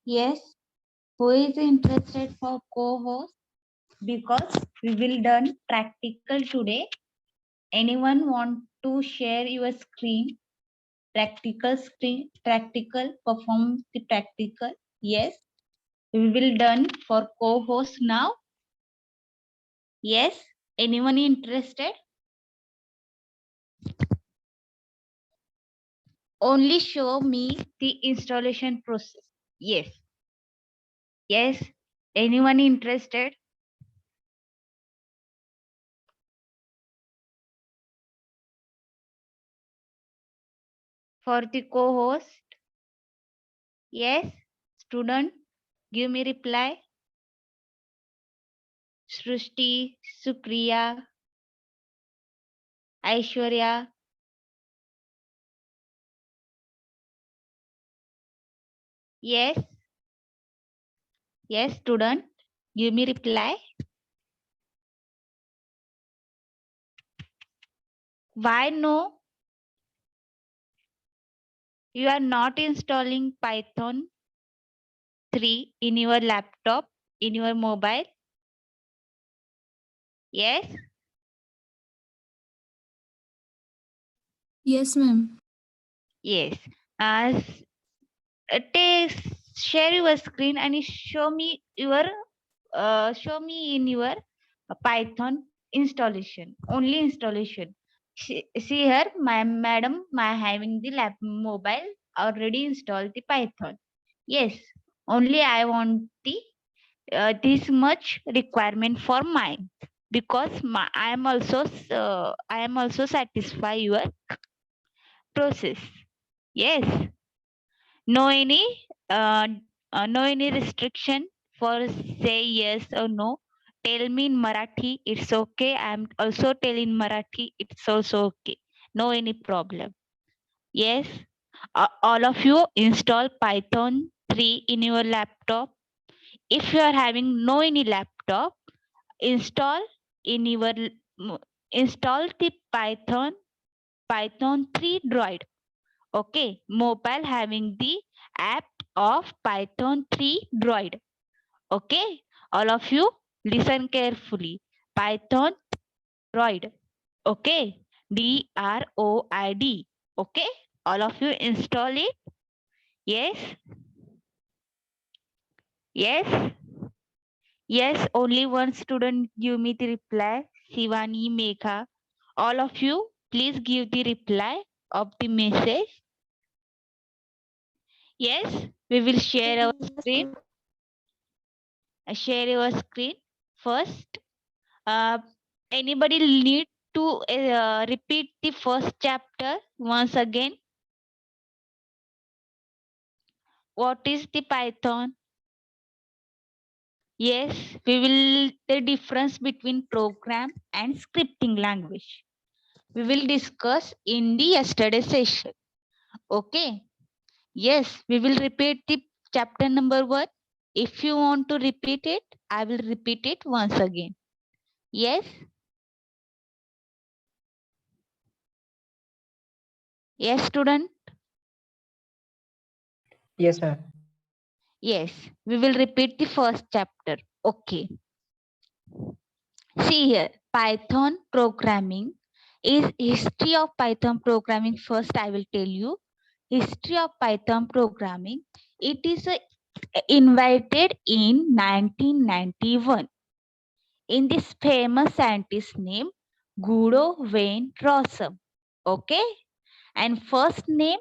Yes. Who is interested for co-host? Because we will done practical today. Anyone want to share your screen? Practical, perform the practical. Yes. We will done for co-host now. Yes. Anyone interested? Only show me the installation process. Yes. Yes. Anyone interested? For the co-host? Yes. Student, give me reply. Srushti, Supriya, Aishwarya. Yes. Yes, student. Give me reply. Why no? You are not installing Python 3 in your laptop, in your mobile. Yes. Yes, ma'am. Yes. Take share your screen and show me in your Python installation. Only installation. See here, my madam, my having the lap mobile already installed the Python. Yes, only I want the this much requirement for mine because I am also satisfy your process. Yes, no any uh, no any restriction for say yes or no. Tell me in Marathi, it's okay. I'm also telling Marathi, it's also okay. No any problem. Yes, all of you install Python 3 in your laptop. If you are having no any laptop, install in your install the Python 3 Droid. Okay, mobile having the app of Python 3 Droid. Okay, all of you listen carefully. Python Droid. Okay, Droid. Okay, all of you install it. Yes. Yes. Yes, only one student give me the reply. Shivani, Megha. All of you, please give the reply of the message. Yes, we will share our screen. Share your screen first. Uh, Anybody need to repeat the first chapter once again? What is the Python? Yes, we will the difference between program and scripting language. We will discuss in the yesterday session. Okay. Yes, we will repeat the chapter number 1. If you want to repeat it, I will repeat it once again. Yes. Yes, student. Yes, ma'am. Yes, we will repeat the first chapter. Okay. See here, Python programming is history of Python programming. First, I will tell you history of Python programming. It is invented in 1991 in this famous scientist named Guido van Rossum. Okay, and first name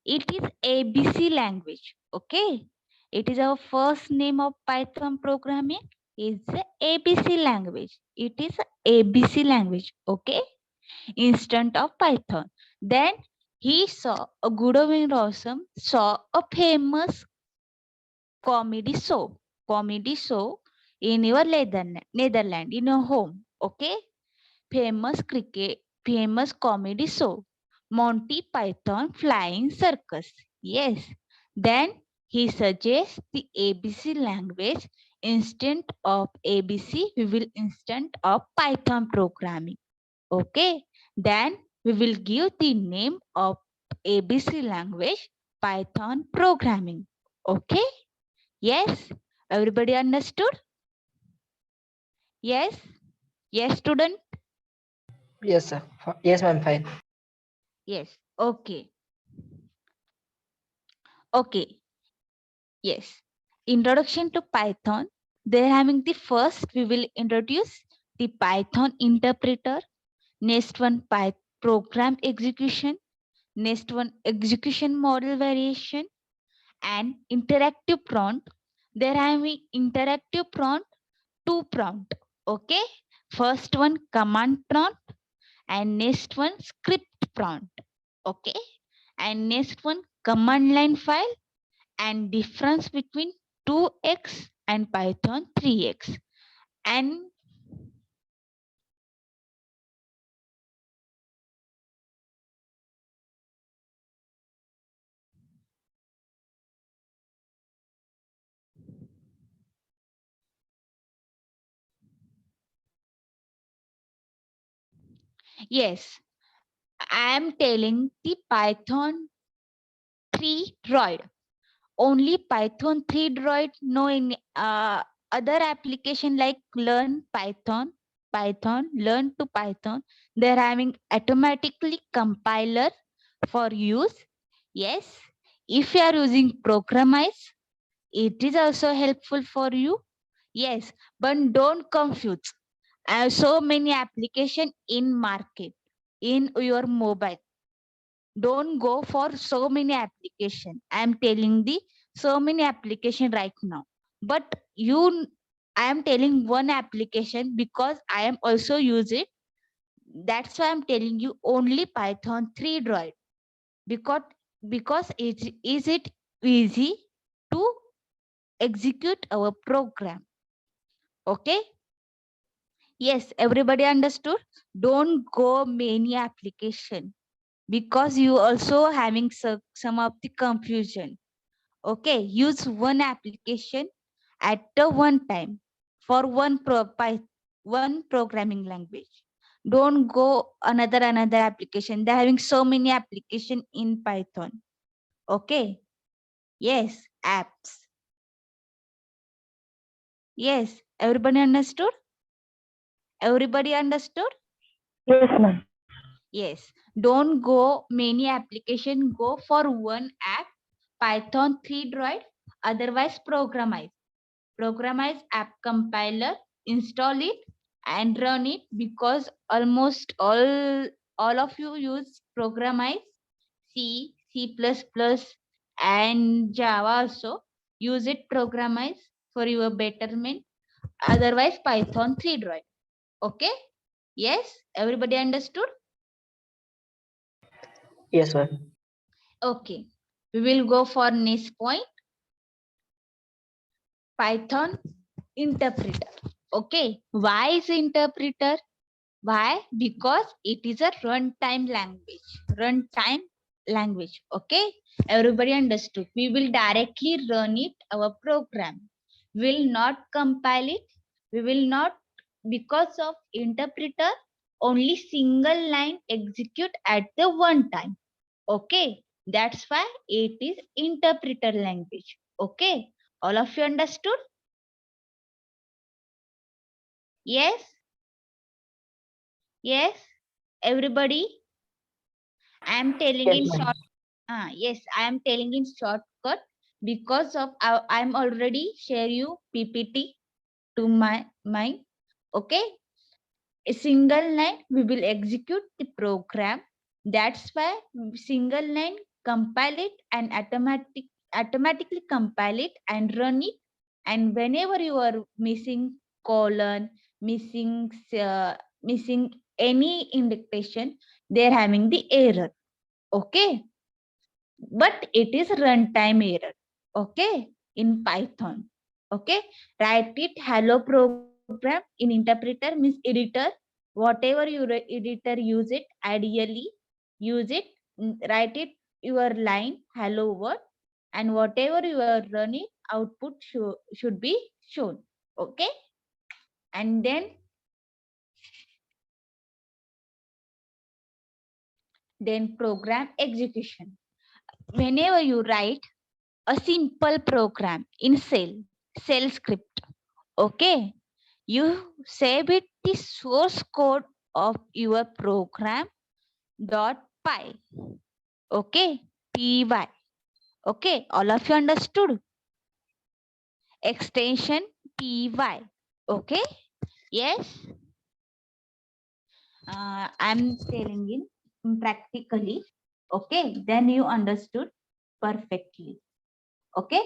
it is ABC language. Okay, it is our first name of Python programming is the ABC language. It is a ABC language. Okay, instant of Python. Then he saw a Guido van Rossum saw a famous comedy show in your Netherlands in your home. Okay, famous comedy show, Monty Python Flying Circus. Yes. Then he suggests the ABC language instead of ABC. We will instead of Python programming. Okay. Then we will give the name of ABC language Python programming. Okay. Yes, everybody understood? Yes, yes, student. Yes, sir. Yes, ma'am. Fine. Yes, okay, okay. Yes, introduction to Python. They're having the first, we will introduce the Python interpreter. Next one, program execution. Next one, execution model variation and interactive prompt. They're having interactive prompt, two prompt. Okay, first one command prompt and next one script prompt. Okay, and next one command line file and difference between 2x and Python 3x. And yes, I am telling the Python 3 Droid. Only Python 3 Droid, no any other application like Learn Python, Python, Learn to Python. They're having automatically compiler for use. Yes, if you are using Programize, it is also helpful for you. Yes, but don't confuse. So many application in market in your mobile. Don't go for so many application. I am telling the so many application right now. But I am telling one application because I am also use it. That's why I'm telling you only Python 3 Droid because it is it easy to execute our program. Okay. Yes, everybody understood. Don't go many application because you also having some of the confusion. Okay, use one application at the one time for one programming language. Don't go another application. They're having so many application in Python. Okay. Yes, apps. Yes, everybody understood? Everybody understood? Yes, ma'am. Yes. Don't go many application. Go for one app, Python 3 Droid, otherwise Programize. Programize app compiler, install it and run it because almost all of you use Programize, C, C++, and Java also. Use it Programize for your betterment. Otherwise, Python 3 Droid. Okay? Yes? Everybody understood? Yes, ma'am. Okay. We will go for next point. Python interpreter. Okay. Why is interpreter? Why? Because it is a runtime language. Runtime language. Okay. Everybody understood. We will directly run it, our program. Will not compile it. We will not, because of interpreter, only single line execute at the one time. Okay. That's why it is interpreter language. Okay. All of you understood? Yes. Yes. Everybody. I am telling Yes, in ma'am. short. Yes, I am telling in shortcut because of I'm already share you PPT to my mind. Okay, a single line we will execute the program. That's why single line compile it and automatically compile it and run it. And whenever you are missing colon, missing any indentation, they're having the error. Okay, but it is runtime error. Okay, in Python. Okay, write it hello program in interpreter means editor. Whatever your editor use it, ideally use it. Write it your line hello word, and whatever you are running output should be shown. Okay, and then program execution. Whenever you write a simple program in Shell script. Okay, you save it the source code of your program .py. Okay, py. Okay, all of you understood? Extension py. Okay, yes. I'm telling in practically. Okay, then you understood perfectly. Okay.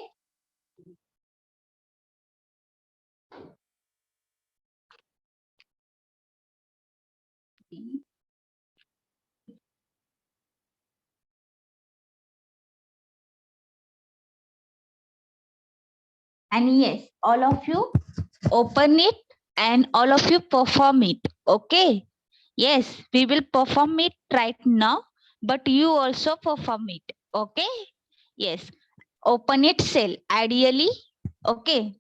And yes, all of you open it and all of you perform it. Okay. Yes, we will perform it right now, but you also perform it. Okay. Yes. Open it cell. Ideally. Okay.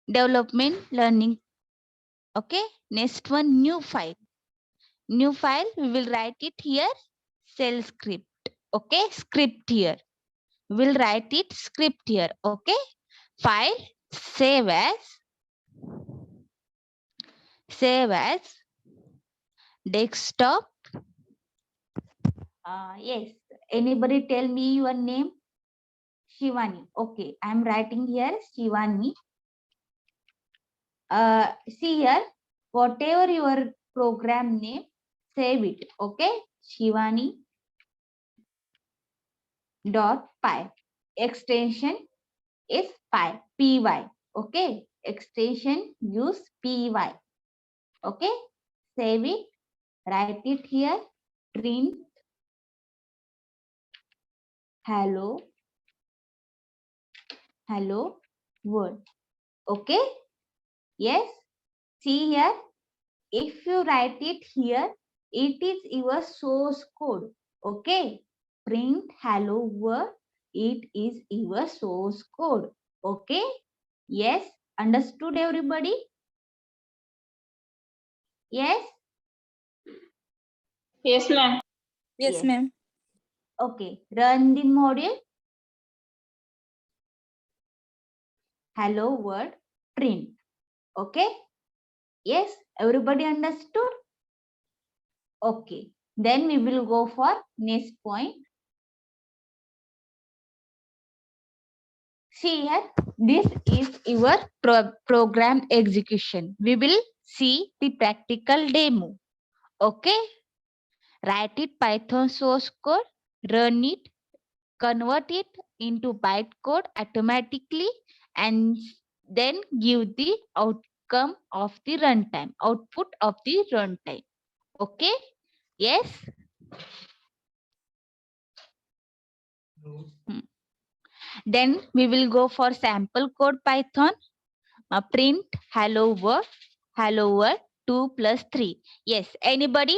Development learning. Okay. Next one, new file. New file, we will write it here. Shell script. Okay. Script here. We'll write it script here. Okay. File, save as desktop. Yes, anybody tell me your name? Shivani. Okay, I'm writing here Shivani. See here, whatever your program name, save it. Okay, Shivani .py. Extension is py. Okay, extension use py. Okay, save it, write it here, print hello world. Okay, yes, see here, if you write it here, it is your source code. Okay, print hello world, it is your source code. Okay, yes, understood everybody? Yes. Yes, ma'am. Yes, ma'am. Okay, run the module. Hello world print. Okay. Yes, everybody understood? Okay. Then we will go for next point. See here, this is your program execution. We will see the practical demo. Okay. Write it Python source code, run it, convert it into bytecode automatically, and then give the outcome of the runtime, output of the runtime. Okay. Yes. Then we will go for sample code Python. Print hello world 2 plus 3. Yes, anybody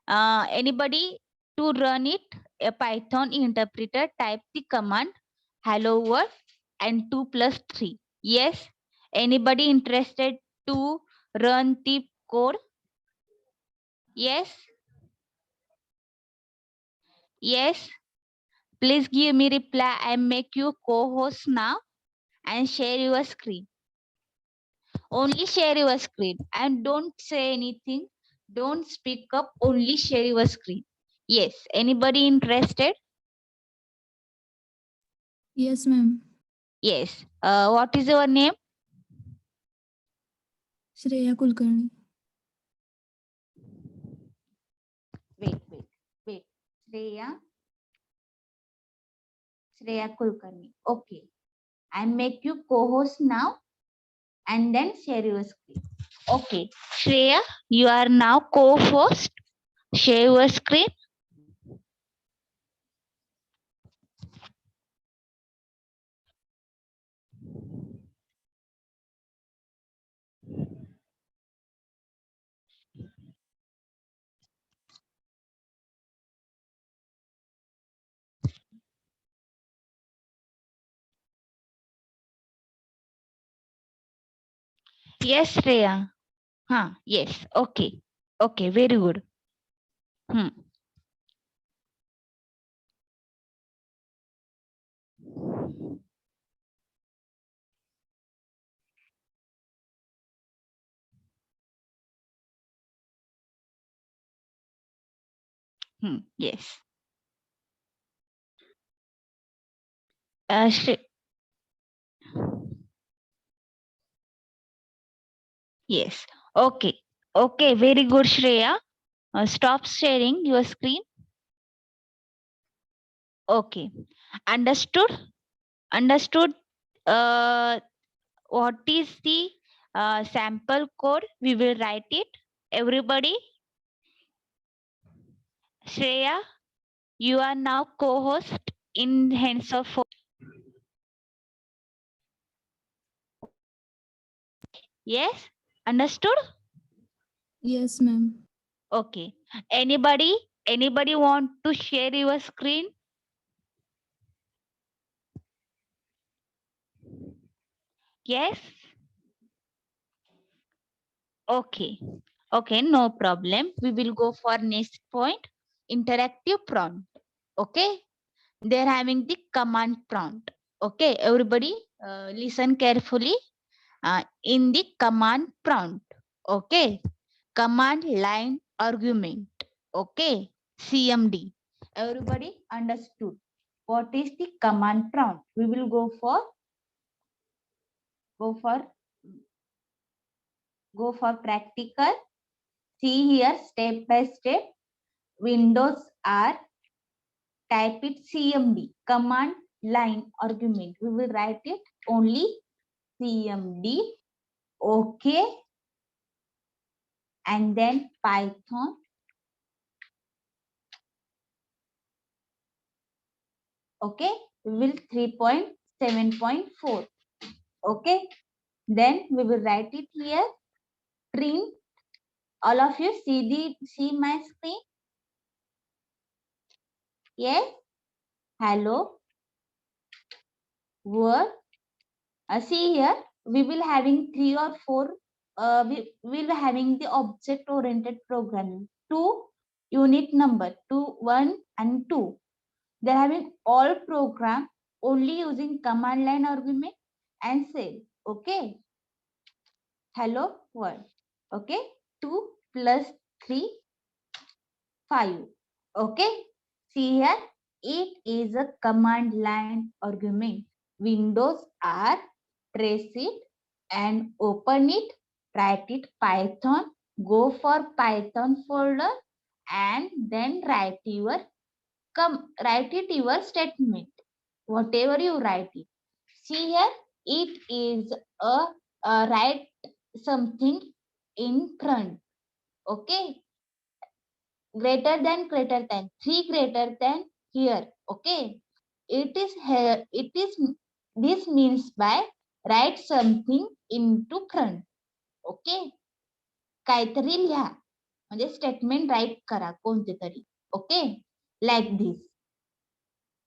to run it, a Python interpreter, type the command hello world and 2 plus 3. Yes, anybody interested to run the code? Yes. Yes, please give me reply. I make you co-host now and share your screen. Only share your screen and don't say anything. Don't speak up, only share your screen. Yes, anybody interested? Yes, ma'am. Yes. What is your name? Shreya Kulkarni. Wait. Shreya Kulkarni. Okay. I make you co-host now and then share your screen. Okay. Shreya, you are now co-host. Share your screen. Yes, Shreya. Yes. Okay. Okay. Very good. Yes. Yes. Okay. Okay. Very good, Shreya. Stop sharing your screen. Okay. Understood? Understood. What is the sample code? We will write it. Everybody. Shreya, you are now co-host in Hands of Four. Yes. Understood? Yes, ma'am. Okay. Anybody? Anybody want to share your screen? Yes. Okay. Okay, no problem. We will go for next point. Interactive prompt. Okay. They're having the command prompt. Okay, everybody listen carefully. In the command prompt. Okay. Command line argument. Okay. CMD. Everybody understood what is the command prompt? We will go for practical. See here step by step. Windows R, type it CMD, command line argument. We will write it only CMD. Okay. And then Python. Okay. We will 3.7.4. Okay. Then we will write it here. Print. All of you see my screen? Yes. Hello. World. See here. We will having 3 or 4. We will having the object oriented programming. 2 unit number 2, 1 and 2. They're having all program only using command line argument and say, okay, hello world. Okay, 2 plus 3, 5. Okay, see here, it is a command line argument. Windows R, trace it and open it, write it Python, go for Python folder and then write your statement, whatever you write it. See here, it is a write something in front. Okay, greater than 3 greater than here. Okay, it is here. This means by write something into front. Okay, काहीतरी लिहा म्हणजे statement right करा कोणते तरी. Okay, like this.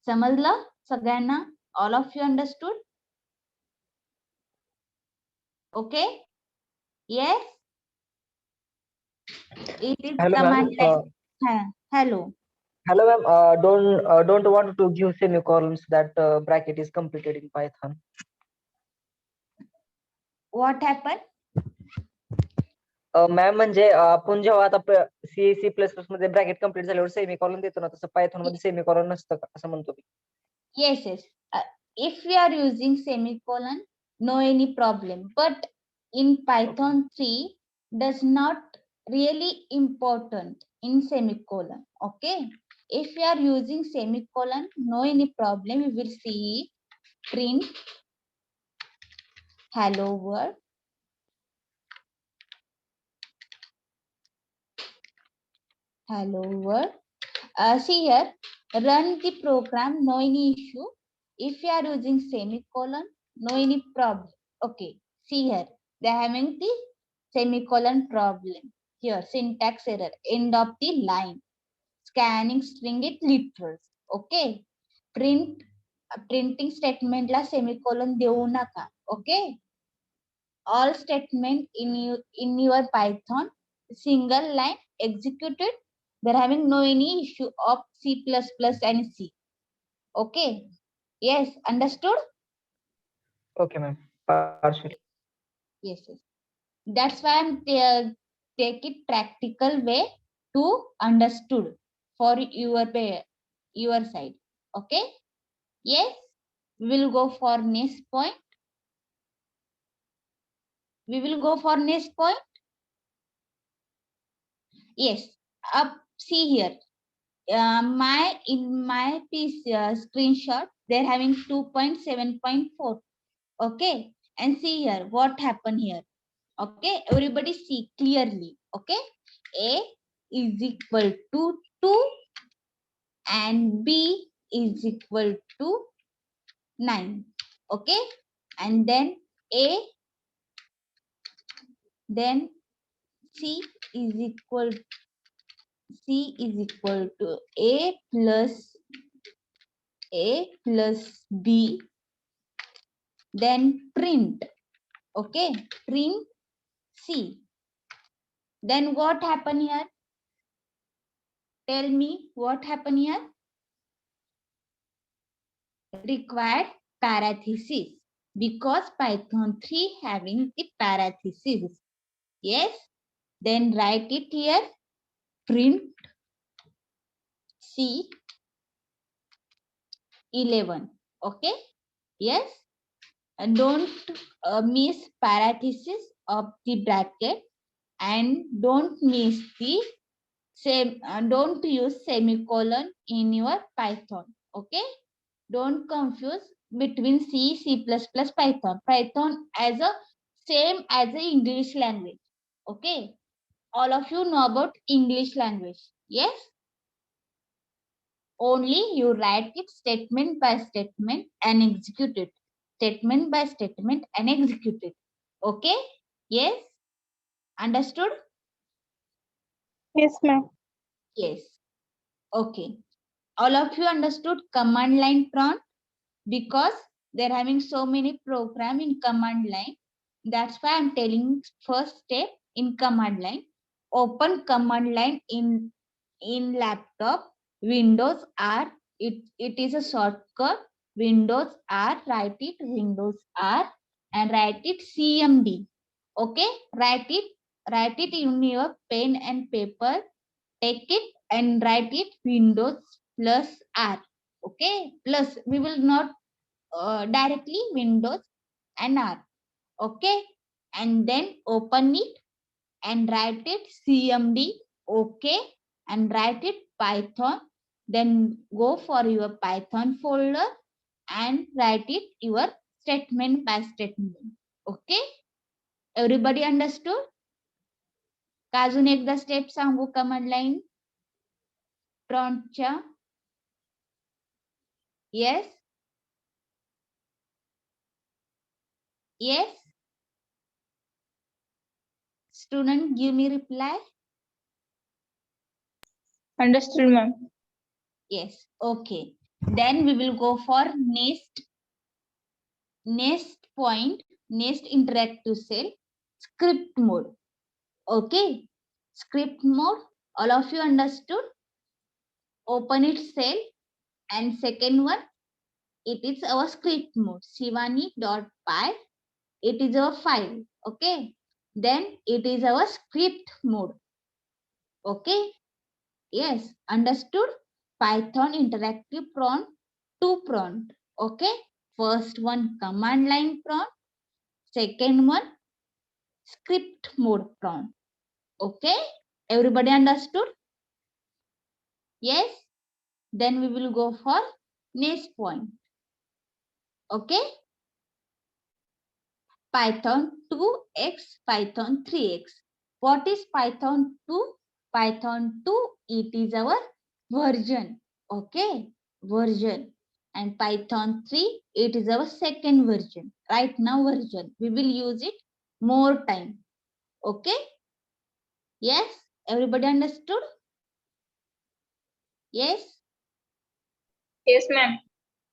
समजलं सगळ्यांना? All of you understood? Okay. Yes. It is Hello, ma'am. Command line. Hello. Hello, ma'am. Don't want to give semicolons that bracket is completed in Python. What happened? Ma'am म्हणजे आपण जेव्हा आता C मध्ये bracket complete झाल्यावर semicolon देतो ना, तसं Python मध्ये सेमिकॉलन नसतं का असं म्हणतो मी. Yes, yes. If we are using semicolon, no any problem. But in Python 3, does not really important in semicolon. Okay. If we are using semicolon, no any problem. We will see print hello world. Hello world. See here, run the program, no any issue. If you are using semicolon, no any problem. Okay, see here, they are having the semicolon problem. Here, syntax error, end of the line. Scanning string it literals. Okay, printing statement la semicolon देऊ नका. Okay, all statement in your Python, single line executed. They're having no any issue of C++ and C. Okay. Yes. Understood? Okay, ma'am. Partially. Yes. Yes. That's why I'm take it practical way to understood. for your side. Okay. Yes, we will go for next point. We will go for next point. Yes, up see here. In my piece screenshot, they're having 2.7.4. Okay, and see here what happened here. Okay, everybody see clearly. Okay, A is equal to 2 and B is equal to 9. Okay, and then A, then C is equal to A plus B, then print. Okay, print C. Then what happened here? Tell me what happened here? Required parenthesis, because Python 3 having the parenthesis. Yes, then write it here, print C 11. Okay, yes, and don't miss parenthesis of the bracket, and don't miss the don't use semicolon in your Python. Okay, don't confuse between C++, Python. Python as a same as a English language. Okay, all of you know about English language. Yes, only you write it statement by statement and execute it. Statement by statement and execute it. Okay, yes, understood? Yes, ma'am. Yes, okay. All of you understood command line prompt, because they're having so many program in command line. That's why I'm telling first step in command line. Open command line in laptop. Windows R. It is a shortcut. Windows R. Write it Windows R and write it CMD. Okay, write it in your pen and paper. Take it and write it Windows plus R. Okay, plus we will not directly Windows and R. Okay, and then open it and write it CMD. Okay, and write it Python. Then go for your Python folder and write it your statement by statement. Okay, everybody understood? का अजून एकदा step सांगू command line प्रॉन्टच्या? Yes, yes, student give me reply. Understood, ma'am. Yes, okay, then we will go for next point, next interactive cell, script mode. Okay, script mode, all of you understood? Open it cell, and second one, it is our script mode, shivani.py. It is our file. Okay, then it is our script mode. Okay, yes, understood? Python interactive prompt, 2 prompt. Okay, first one command line prompt, second one script mode prompt. Okay, everybody understood? Yes, then we will go for next point. Okay, Python 2x, Python 3x. What is Python 2? Python 2, it is our version. Okay, version. And Python 3, it is our second version. Right now version. We will use it more time. Okay. Yes, everybody understood? Yes. Yes, ma'am.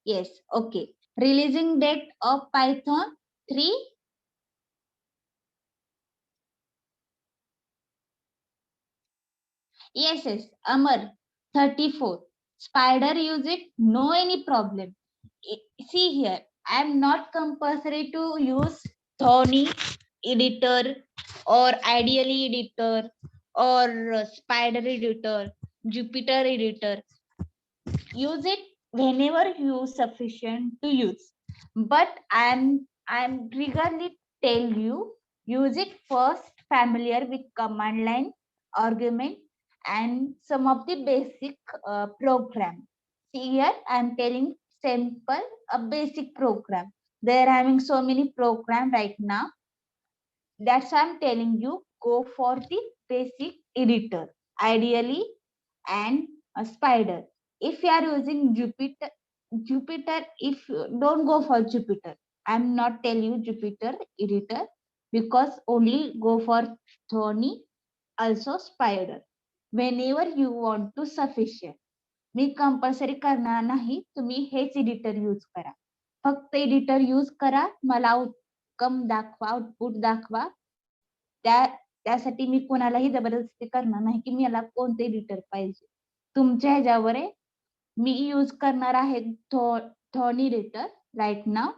Yes, okay. Releasing date of Python 3. Yes, Amar, 34. Spider use it, no any problem. See here, I am not compulsory to use Thorny editor or Ideally editor or Spider editor, Jupyter editor. Use it whenever you sufficient to use. But I'm regularly tell you, use it first familiar with command line, argument, and some of the basic program. See here, I'm telling simple a basic program. They're having so many program right now. That's why I'm telling you, go for the basic editor, ideally, and a spider. If you are using Jupyter, if don't go for Jupyter. I'm not telling you Jupyter editor, because only go for Thorny, also spider. Whenever you want to sufficient. Me compulsory करणार नाही, तुम्ही हेच editor use करा. फक्त editor use करा, मला outcome दाखवा, output दाखवा. त्यासाठी मी कोणालाही जबरदस्ती करणार नाही की मला कोणते एडिटर पाहिजे. तुमच्या ह्याच्यावर आहे. मी यूज करणार आहे थॉर्न एडिटर राईट नाव.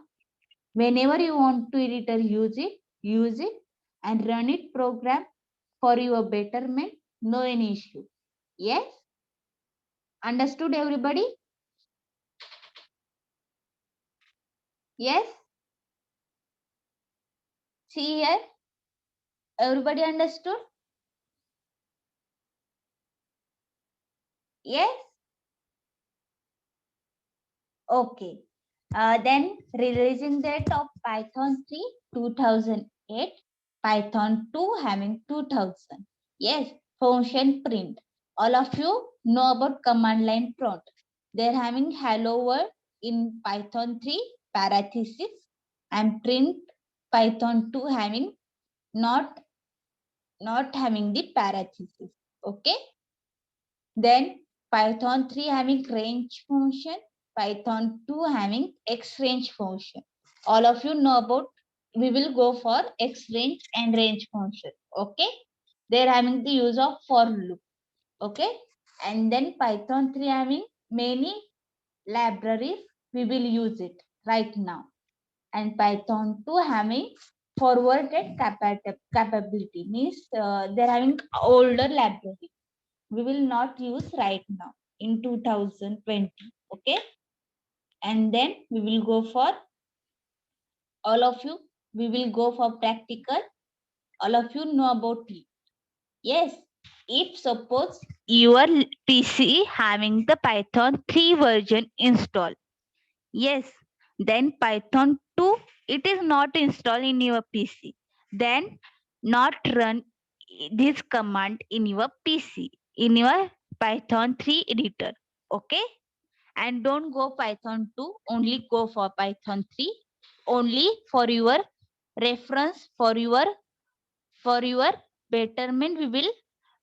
Whenever you want to editor, use it and run it program for your betterment. No any issue. Yes? Understood everybody? Yes? See here? Everybody understood? Yes? Okay. Then releasing date of Python 3 2008, Python 2 having 2000. Yes, function print. All of you know about command line prompt. They're having hello world in Python 3 parenthesis and print Python 2 having not having the parenthesis. Okay. Then Python 3 having range function, Python 2 having X-range function. All of you know about, we will go for X-range and range function. Okay. They're having the use of for loop. Okay. And then Python 3 having many libraries, we will use it right now. And Python 2 having forwarded capability, means they're having older library. We will not use right now in 2020. Okay. And then we will go for, all of you, we will go for practical. All of you know about it. Yes. If suppose your PC having the Python 3 version installed, yes, then Python 2, it is not installed in your PC. Then not run this command in your PC, in your Python 3 editor. Okay. And don't go Python 2, only go for Python 3. Only for your reference, for your betterment, we will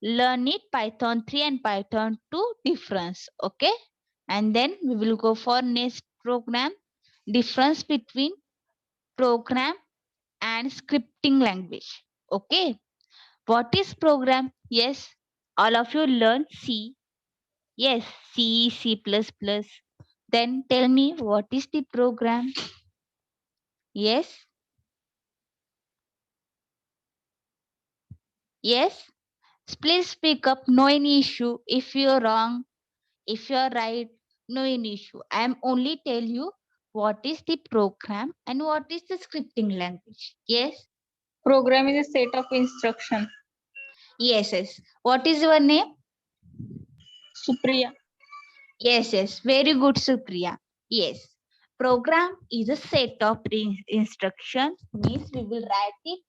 learn it Python 3 and Python 2 difference. Okay. And then we will go for next program, difference between program and scripting language. Okay. What is program? Yes, all of you learn C. Yes, C, C++. Then tell me, what is the program? Yes. Yes. Please speak up. No any issue. If you're wrong, if you're right, no any issue. I am only tell you what is the program and what is the scripting language. Yes. Program is a set of instruction. Yes, yes. What is your name? Supriya. Yes, yes. Very good, Supriya. Yes. Program is a set of instructions. Means we will write it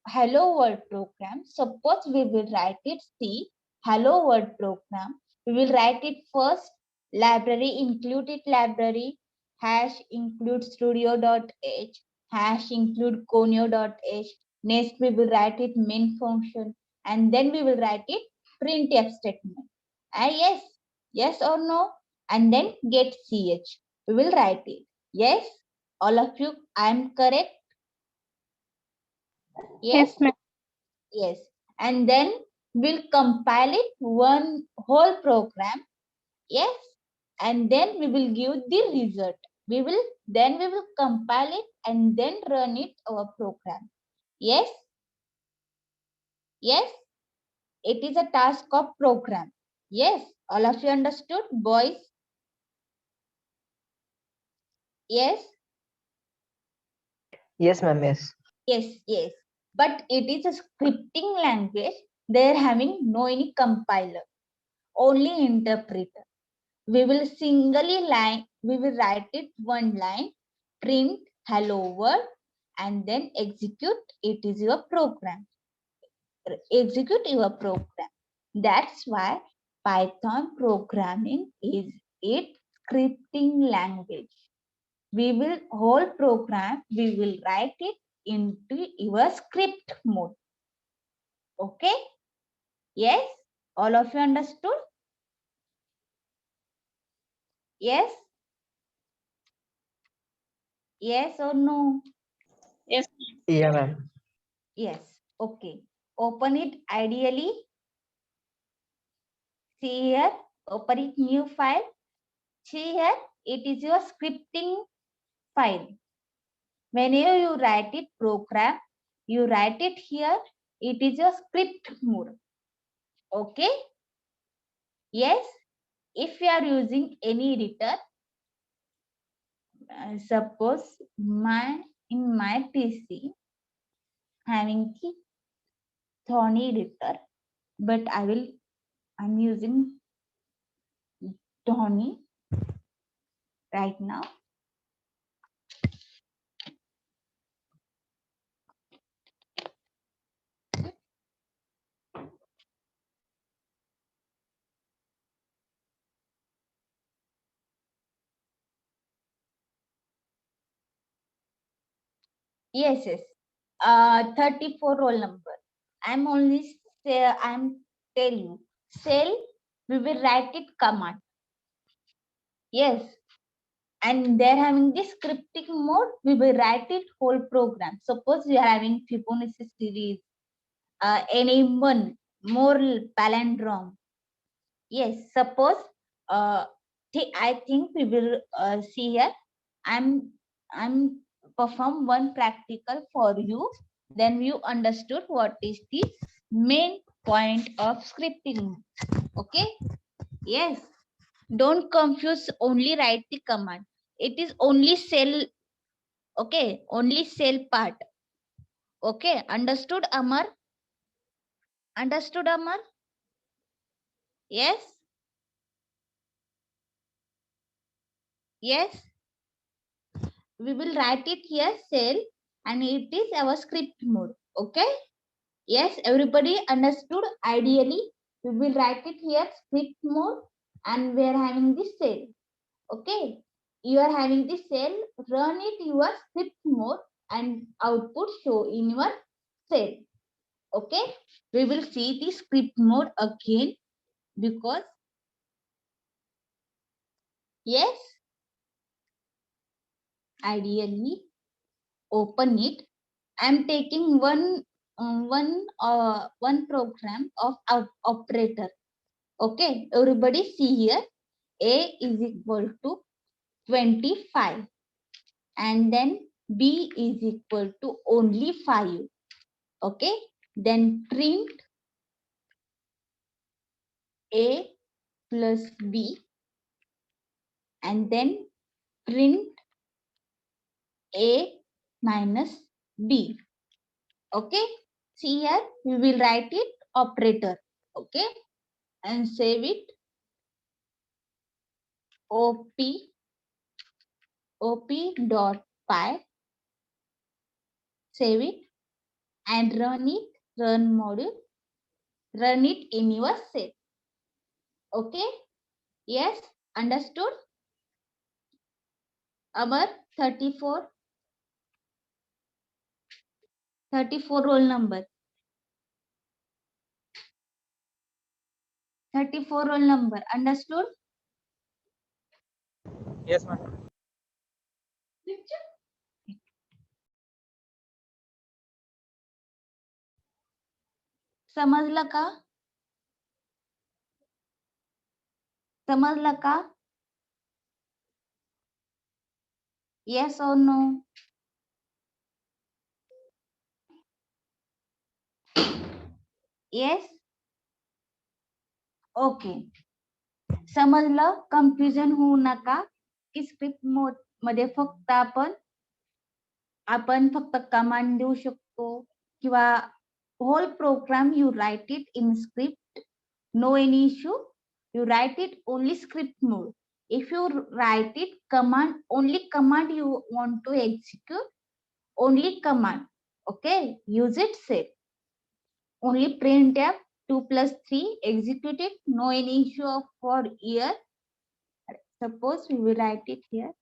hello world program. Suppose we will write it C, hello world program. We will write it first, library, include it library, hash include studio.h, hash include conio.h. Next we will write it main function, and then we will write it printf statement. Yes, yes or no, and then get ch. We will write it. Yes, all of you, I am correct. Yes, ma'am. yes. And then we'll compile it one whole program. Yes. And then we will give the result. We will compile it and then run it our program. Yes. Yes. It is a task of program. Yes, all of you understood, boys? Yes, Yes, ma'am. Yes. yes. But it is a scripting language. They're having no any compiler, only interpreter. We will we will write it one line, print hello world, and then execute. It is your program. Execute your program. That's why Python programming is its scripting language. We will whole program, we will write it into your script mode. Okay? Yes? All of you understood? Yes? Yes or no? Yes. Yeah, ma'am. Yes. Okay. Open it ideally. See here. Open it new file. See here. It is your scripting file. Whenever you write it program, you write it here. It is your script mode. Okay? Yes. If you are using any editor, suppose in my PC having the Thorny editor, but I'm using Thorny right now. Yes. 34 roll number. I'm only say I'm tell you. Cell, we will write it command. Yes. And they're having this scripting mode, we will write it whole program. Suppose we are having Fibonacci series, any one more palindrome. Yes, suppose I think we will see here. I'm perform one practical for you. Then you understood what is the main point of scripting. Okay. Yes. Don't confuse. Only write the command. It is only cell. Okay. Only cell part. Okay. Understood, Amar? Understood, Amar? Yes. Yes. We will write it here cell and it is our script mode. Okay. Yes, everybody understood. Ideally we will write it here script mode and we are having this cell. Okay, you are having this cell, run it your script mode and output show in your cell. Okay, we will see the script mode again because yes, ideally open it. I'm taking one program of operator. Okay, everybody see here. A is equal to 25 and then B is equal to only 5. Okay, then print A plus B and then print A minus B. Okay, see here we will write it operator. Okay, and save it op.py, save it and run it, run module, run it in your cell. Okay, yes, understood? Our 34 roll number. 34 roll number. Understood? Yes, ma'am. समजलं का? समजलं का? Yes or no? Yes? Okay, समजलं? Confusion होऊ नका की script mode मध्ये फक्त आपण फक्त कमांड देऊ शकतो किंवा whole program you write it in script, no any issue. You write it only script mode. If you write it command, only command you want to execute, only command. Okay, use it safe. Only printf 2 plus 3 execute it, no any issue of for year. Suppose we will write it here.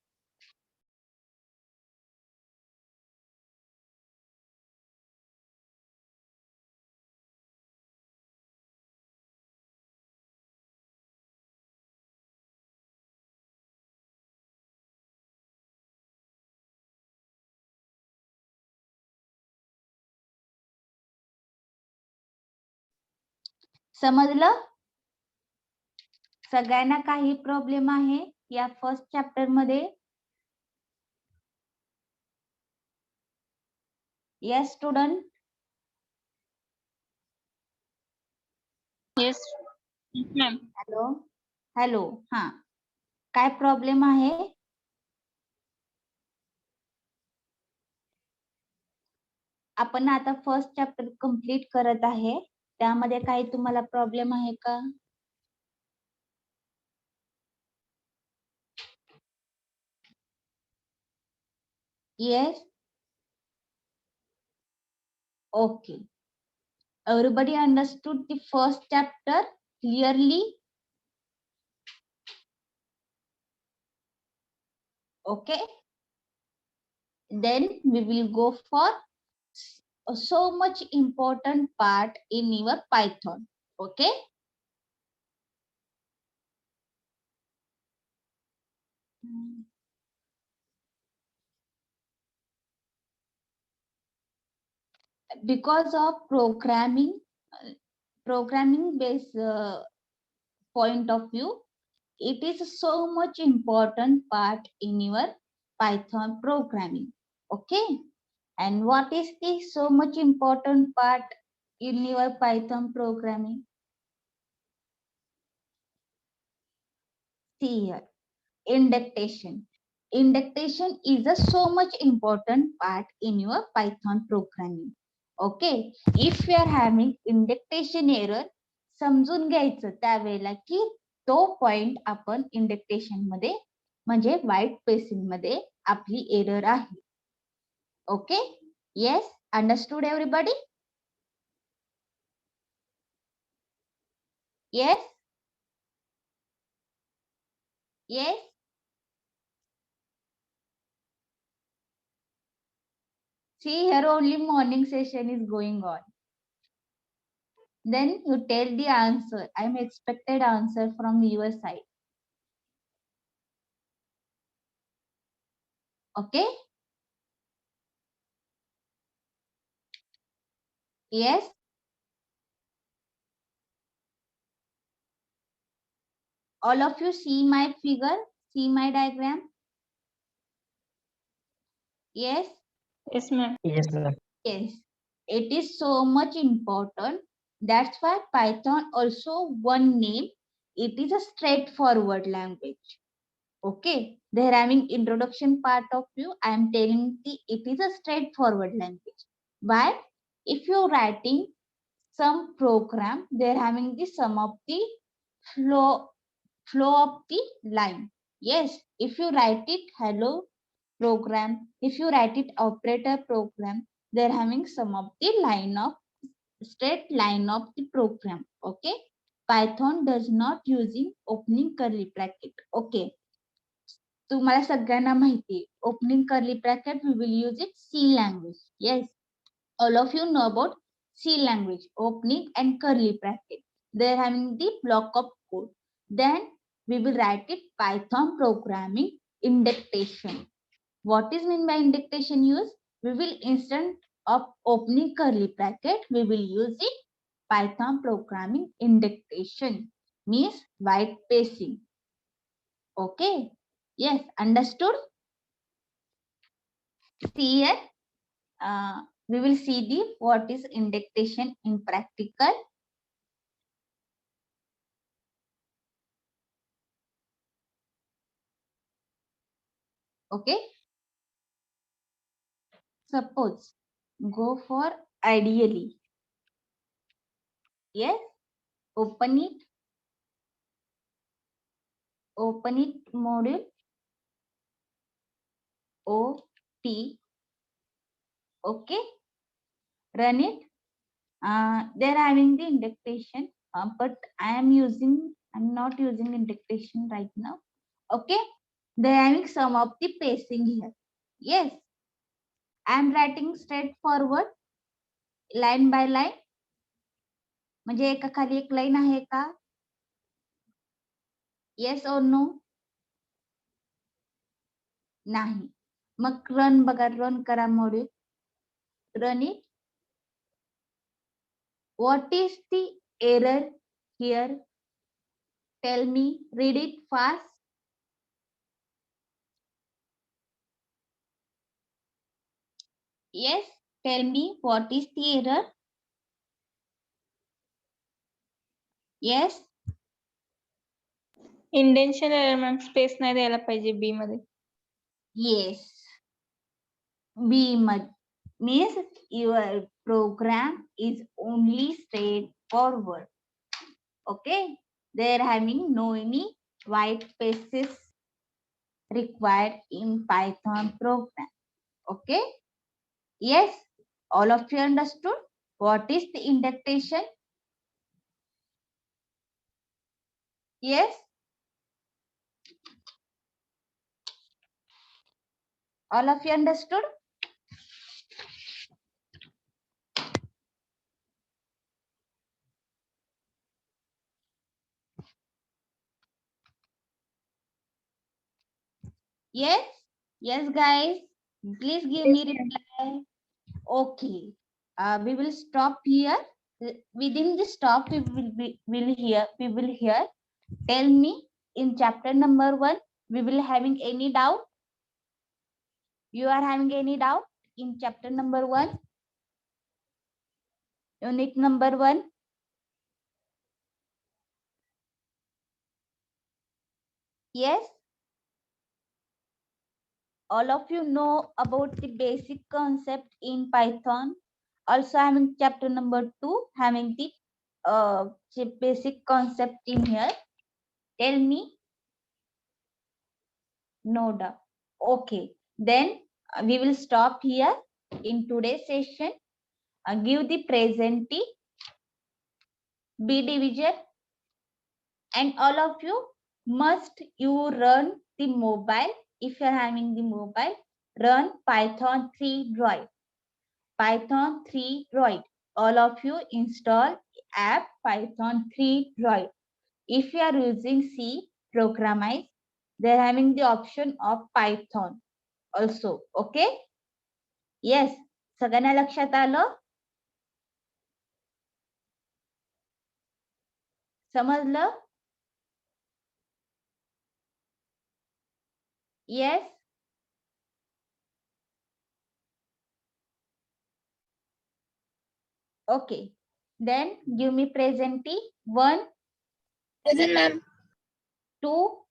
समजलं? सगळ्यांना काही problem आहे या first chapter मध्ये? Yes student? Yes, ma'am. Hello hello, हा, काय problem आहे? आपण आता फर्स्ट चॅप्टर कंप्लीट करत आहे, त्यामध्ये काही तुम्हाला प्रॉब्लेम आहे का? Yes. Okay. Everybody understood the first chapter clearly? Okay. Then we will go for so much important part in your Python. Okay. Because of programming based point of view, it is so much important part in your Python programming. Okay. And what is the so much important part in your Python programming? See here, indentation. Indentation is a so much important part in your Python programming. Okay, if you are having indentation error, समजून घ्यायचं त्यावेळेला की तो point आपण इंडेक्टेशन मध्ये म्हणजे white spacing मध्ये आपली एरर आहे. Okay, yes, understood everybody? Yes, yes. See here, only morning session is going on. Then you tell the answer. I'm expected answer from your side. Okay. Yes. All of you see my figure, see my diagram. Yes. Yes, ma'am. Yes, ma'am. Yes. It is so much important. That's why Python also one name. It is a straightforward language. Okay. They're having introduction part of you. I am telling it is a straightforward language. Why? If you're writing some program, they're having the sum of the flow of the line. Yes, if you write it hello program, if you write it operator program, they're having some of the line of straight line of the program. Okay, Python does not using opening curly bracket. Okay, तुम्हाला सगळ्यांना माहिती opening curly bracket we will use it C language. Yes, all of you know about C language, opening and curly bracket. They're having the block of code. Then we will write it Python programming indentation. What is mean by indentation use? We will instead of opening curly bracket, we will use it Python programming indentation, means white spacing. Okay. Yes, understood? See here. We will see the what is indentation in practical. Okay. Suppose go for ideally. Yes. Open it. Open it module. OT. Okay. Run it. They're having the indexation, but I'm not using indexation right now. Okay. They're having some of the pacing here. Yes. I'm writing straightforward, line by line. म्हणजे एका खाली एक line आहे का? Yes और no? नाही. मग run बघा, run करा module. Run it. What is the error here? Tell me. Read it fast. Yes. Tell me what is the error? Yes. Indentation error ma'am, space नाही द्यायला पाहिजे बी मध्ये. Yes. B means your program is only straightforward. Okay. They're having no any white spaces required in Python program. Okay. Yes. All of you understood what is the indentation? Yes. All of you understood? Yes. Yes, guys. Please give me reply. Okay. We will stop here. Within the stop, we will hear. Tell me in chapter number 1, we will having any doubt? You are having any doubt in chapter number 1? Unit number 1? Yes. All of you know about the basic concept in Python. Also having chapter number 2, having the basic concept in here. Tell me. No doubt. Okay. Then we will stop here in today's session. Give the present B division, and all of you must run the mobile. If you are having the mobile, run Python 3 Droid. Python 3 Droid. All of you install app Python 3 Droid. If you are using C Programize, they are having the option of Python also. Okay. Yes. सगळ्यांना लक्षात आलं? समजलं? Yes. Okay. Then give me present 1. Present ma'am. 2.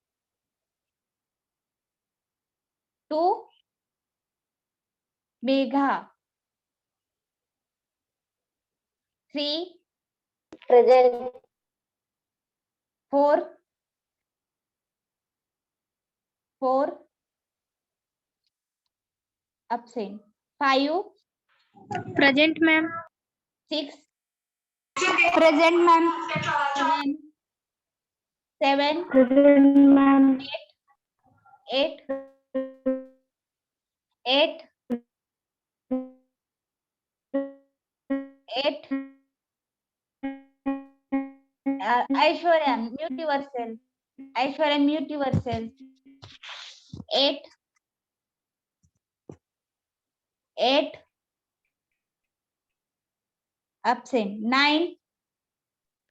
2. Megha. 3. Present. 4. 4. Absent. 5. Present ma'am. 6. Present ma'am. 7. 7. Present ma'am. 8. 8. 8. Aishwarya, mute yourself. Aishwarya, mute yourself. 8. 8. Absent. 9.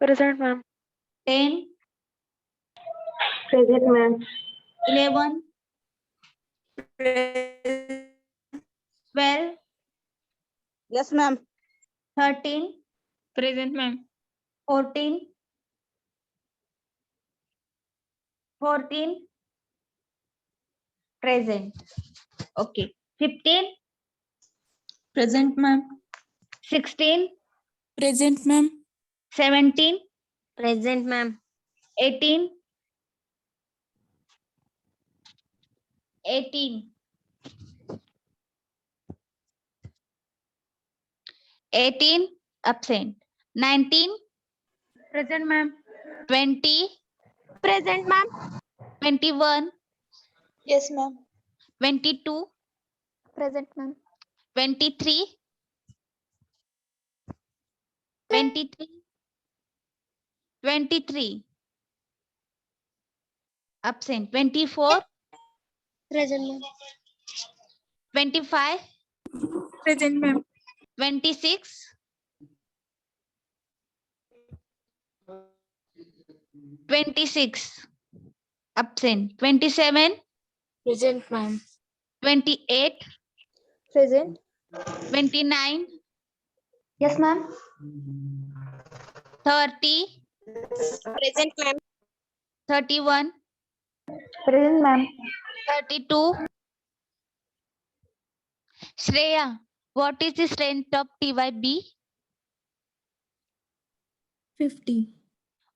Present ma'am. 10. Present ma'am. 11. 12. Yes, ma'am. 13. Present ma'am. 14. 14. Present. Okay. 15, Present, ma'am. 16, Present, ma'am. 17, Present, ma'am. 18, 18, 18, absent. 19, Present, ma'am. 20, Present, ma'am. 21, Yes, ma'am. 22, Present, ma'am. 23, 23, 23, absent. 24, Present, ma'am. 25, Present, ma'am. 26, 26, absent. 27, Present, ma'am. 28, Present. 29, Yes, ma'am. 30, Present, ma'am. 31, Present, ma'am. 32. Shreya, what is the strength of TYB? 50.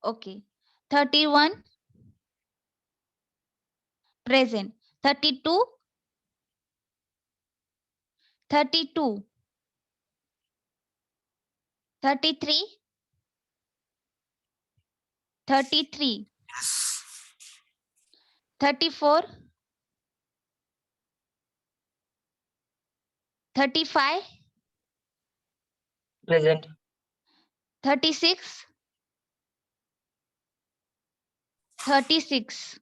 Okay. 31, present. 32, 32, 33, 33, 34, 35, Present. 36, 36,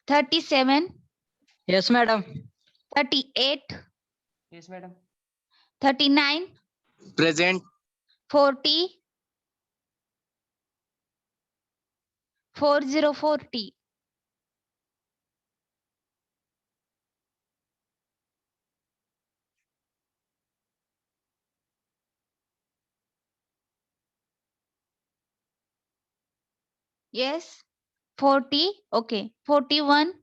37, Yes, madam. 38, Yes, madam. 39, Present. 40, 40, 40. Yes, 40. Okay, 41,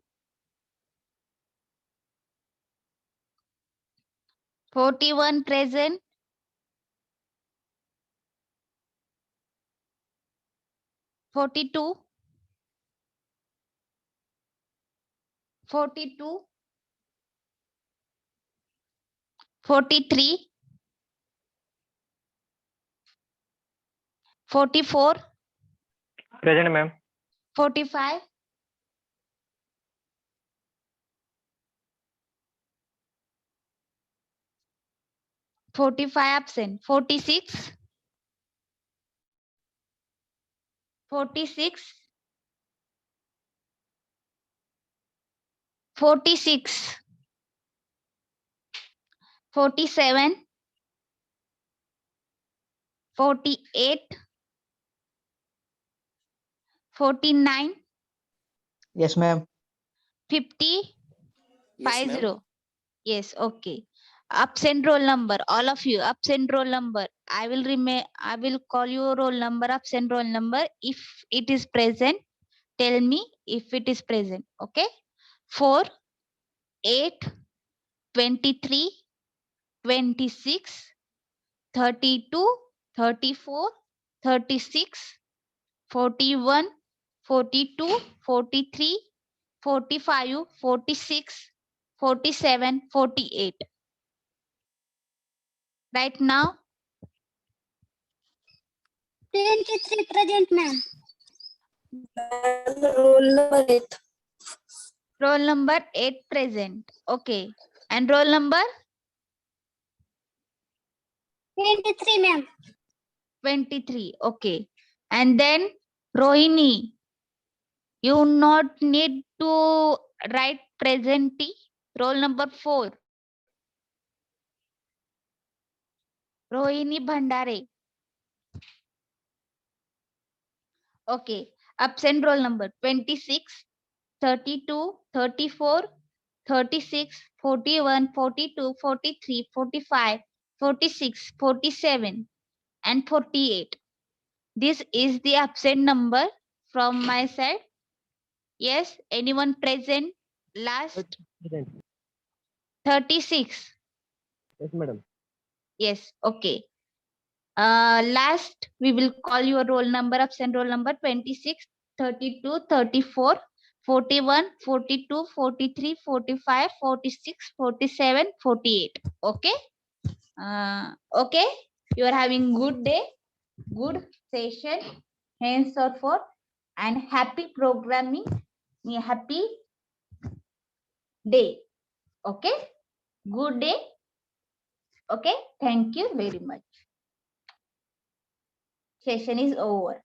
41 present, 42, 42, 43, 44, Present, ma'am. 45, 45 absent, 46, 46, 46, 47, 48, 49, Yes, ma'am. 50, Yes, 50. ma'am. Yes, okay. Absent roll number, all of you, absent roll number. I will call you roll number, absent roll number. If it is present, tell me if it is present. Okay. 4, 8, 23, 26, 32, 34, 36, 41, 42, 43, 45, 46, 47, 48. Right now, 23 present, ma'am. Roll number 8. roll number 8 present. Okay. And roll number 23, ma'am. 23. Okay. And then Rohini, you not need to write present. Roll number 4. Rohini Bhandare. Okay. Absent roll number 26, 32, 34, 36, 41, 42, 43, 45, 46, 47, and 48. This is the absent number from my side. Yes, anyone present? Last Present. 36. Yes, madam. Yes, okay. Last, we will call your roll number, absent roll number 26, 32, 34, 41, 42, 43, 45, 46, 47, 48. Okay. Okay. You are having good day, good session, henceforth, and happy programming, happy day. Okay. Good day. Okay. Thank you very much. Session is over.